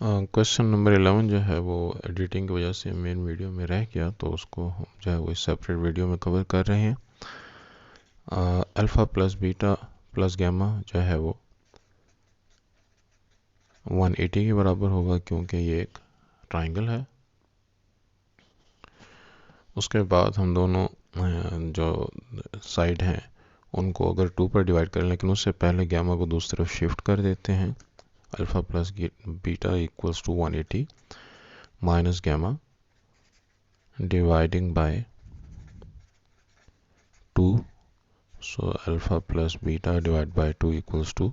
Question number 11 जो है वो एडिटिंग की वजह से मेन वीडियो में रह गया, तो उसको हम जो है वो सेपरेट वीडियो में कवर कर रहे हैं। Alpha plus beta plus gamma जो है वो 180 के बराबर होगा, क्योंकि ये एक ट्राइंगल है। उसके बाद हम दोनों जो साइड हैं उनको अगर 2 पर डिवाइड करें, लेकिन उससे पहले गैमा को दूसरी तरफ शिफ्ट कर देते हैं। Alpha plus beta equals to 180 minus gamma dividing by 2। So alpha plus beta divided by 2 equals to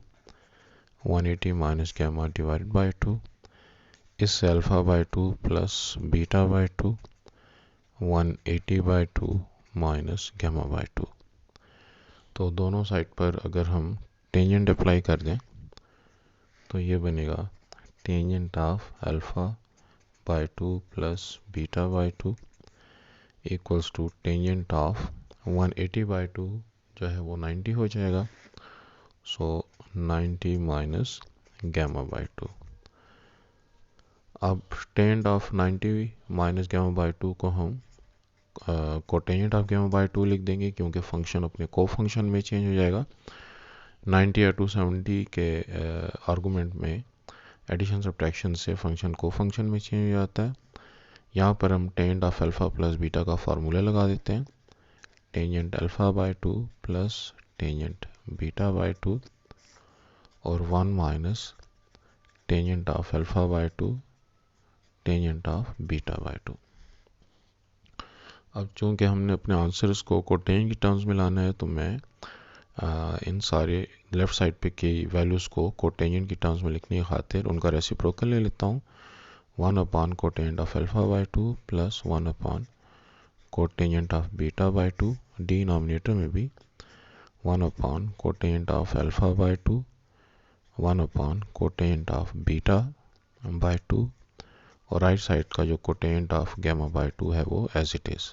180 minus gamma divided by 2. इससे alpha by 2 plus beta by 2 180 by 2 minus gamma by 2। तो दोनों side पर अगर हम tangent apply कर दें तो ये बनेगा tangent of alpha by 2 plus beta by 2 equals to tangent of 180 by 2 जो है वो 90 हो जाएगा। So 90 minus gamma by 2। अब tangent of 90 minus gamma by 2 को हम कोटेंजेंट ऑफ गैमा बाई 2 लिख देंगे, क्योंकि फंक्शन अपने को फंक्शन में चेंज हो जाएगा। 90 या 270 के आर्गूमेंट में एडिशन सब्ट्रैक्शन से फंक्शन को फंक्शन में चेंज हो जाता है। यहाँ पर हम tangent of alpha plus beta का फार्मूला लगा देते हैं। Tangent alpha by 2 plus tangent beta by 2 और 1 minus tangent of alpha by 2 tangent of beta by 2। अब चूंकि हमने अपने आंसर्स को कोटेंजेंट की टर्म्स में लाना है, तो मैं इन सारे लेफ़्ट साइड पे की वैल्यूज़ को कोटेंजेंट की टर्म्स में लिखने की खातिर उनका रेसिप्रोकल ले लेता हूँ। 1 upon cotangent of alpha by 2 plus 1 upon cotangent of beta by 2। Denominator में भी 1 upon cotangent of alpha by 2 1 upon cotangent of beta by 2 और राइट साइड का जो कोटेंजेंट ऑफ गैमा बाई 2 है वो एज इट इज़।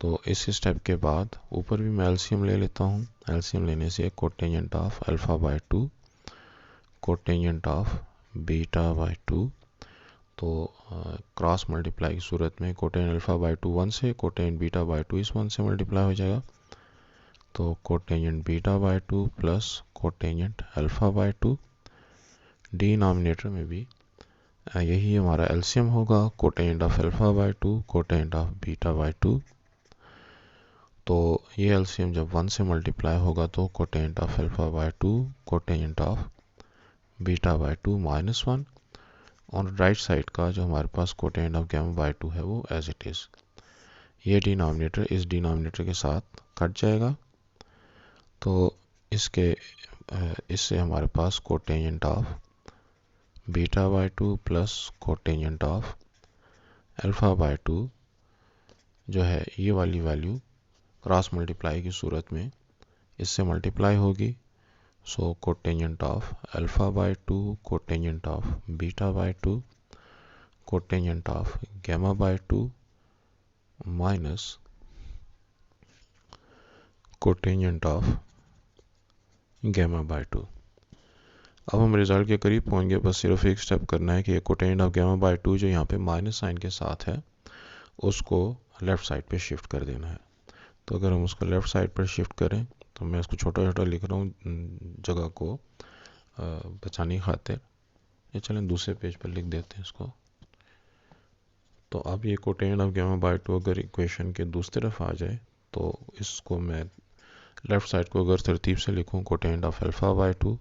तो इस step के बाद ऊपर भी मैं एलसीएम ले लेता हूँ। एलसीएम लेने से cotangent of alpha by 2 cotangent of beta by 2, तो क्रॉस मल्टीप्लाई की सूरत में कोटेंजेंट अल्फ़ा बाई 2 1 से, कोटेंजेंट बीटा बाई 2 इस 1 से मल्टीप्लाई हो जाएगा। तो cotangent beta by 2 plus cotangent alpha by 2। Denominator में भी यही हमारा एलसीएम होगा, cotangent of alpha by 2 cotangent of beta by 2। तो ये एलसीएम जब 1 से मल्टीप्लाई होगा तो cotangent of alpha by 2 cotangent of beta by 2 minus 1 और राइट साइड का जो हमारे पास कोटेंजेंट ऑफ गैमा बाई 2 है वो एज इट इज़। ये डिनोमिनेटर इस डिनोमिनेटर के साथ कट जाएगा, तो इससे हमारे पास cotangent of beta by 2 plus cotangent of alpha by 2 जो है ये वाली वैल्यू क्रॉस मल्टीप्लाई की सूरत में इससे मल्टीप्लाई होगी। So cotangent of alpha by 2 cotangent of beta by 2 cotangent of gamma by 2 minus cotangent of gamma by 2। अब हम रिजल्ट के करीब पहुंच गए, बस सिर्फ एक स्टेप करना है कि कोटेंजेंट ऑफ गैमा बाई 2 जो यहाँ पे माइनस साइन के साथ है उसको लेफ़्ट साइड पे शिफ्ट कर देना है। तो अगर हम उसको लेफ़्ट साइड पर शिफ्ट करें, तो मैं इसको छोटा छोटा लिख रहा हूँ जगह को बचाने की खातिर। ये चलें दूसरे पेज पर लिख देते हैं इसको। तो अब ये कोटेंजेंट ऑफ गैमा बाई 2 अगर इक्वेशन के दूसरी तरफ आ जाए, तो इसको मैं लेफ़्ट साइड को अगर तरतीब से लिखूँ, cotangent of alpha by 2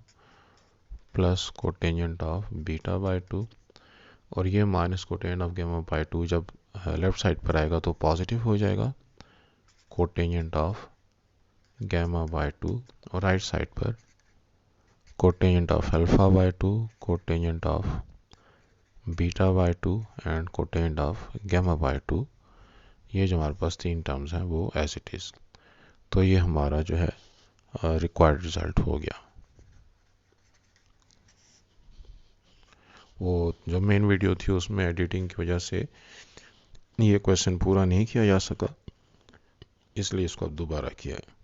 plus cotangent of beta by 2 और ये minus cotangent of gamma by 2 जब लेफ़्ट साइड पर आएगा तो पॉजिटिव हो जाएगा, कोटेंजेंट ऑफ गैमा बाई 2 और राइट साइड पर cotangent of alpha by 2 cotangent of beta by 2 and cotangent of gamma by 2। ये जो हमारे पास तीन टर्म्स हैं वो एज इट इज़। तो ये हमारा जो है रिक्वायर्ड रिजल्ट हो गया। वो जो मेन वीडियो थी उसमें एडिटिंग की वजह से ये क्वेश्चन पूरा नहीं किया जा सका, इसलिए इसको अब दोबारा किया है।